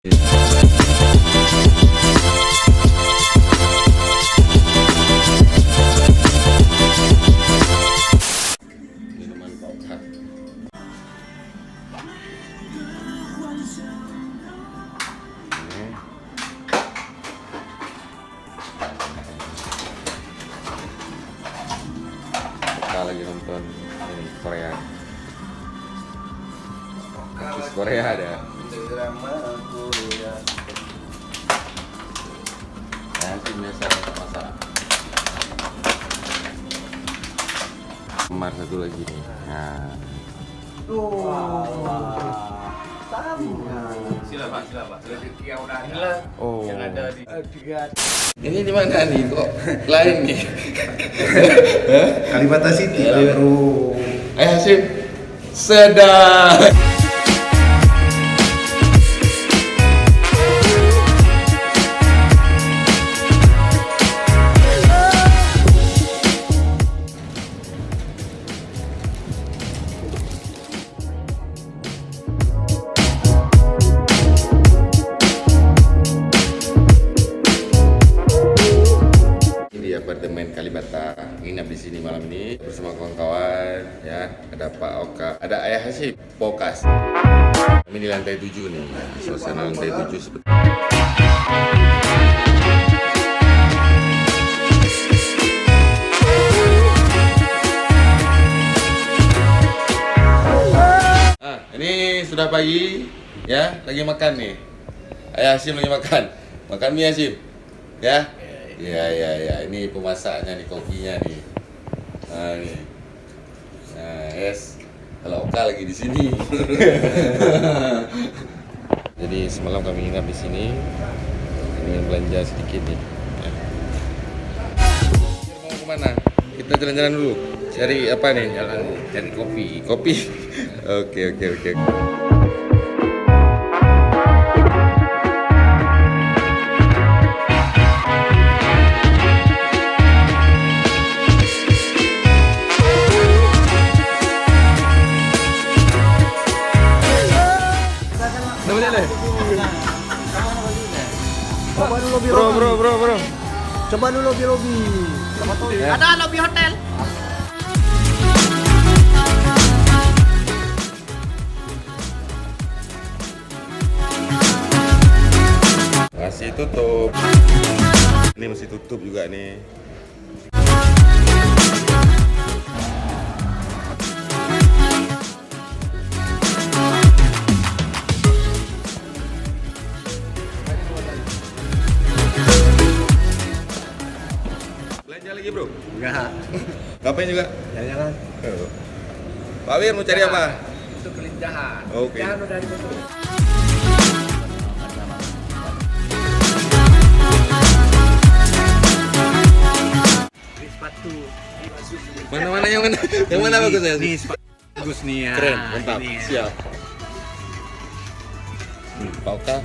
Minuman Oka. Kita lagi nonton ini Korea. Artis Korea ada. Drama Korea. Nah, sih biasa masak. Kemar satu lagi nih. Nah, Sila Pak. Rezeki yang udah ada. oh. Yang ada di Ini di mana nih kok lain nih? Kalibata City lah bro. Ayah Hasim, sedap. Apartemen Kalibata, nginap di sini malam ini bersama kawan-kawan ya. Ada Pak Oka, ada Ayah Hasim, Pokas. Kami di lantai 7 nih, suasana lantai 7 seperti. Ini sudah pagi ya, lagi makan nih. Ayah Hasim lagi makan. Makan mie Hasim. Ya. Ya, ini pemasaknya nih, kokinya nih. Nah, nih. Nah, yes. Kalau Oka lagi di sini. Jadi semalam kami nginap di sini. Ingin belanja sedikit nih. Ya. Mau kemana? Kita jalan-jalan dulu. Cari apa nih? jalan cari kopi. Kopi. Oke. Coba dulu lobby. Bro. Coba dulu lobby. Ada lobby hotel. Masih tutup. Ini masih tutup juga nih. Belanja lagi bro? Enggak. Ngapain juga? Jangan. Pak Wir mau cari apa? Itu kelincahan. Oke. Jangan udah ditutup. Beli sepatu. Mana yang mana? Yang mana bagus ya? Nih sepatu bagus nih ya. Keren, mantap. Ini ya. Siap. Pak Oka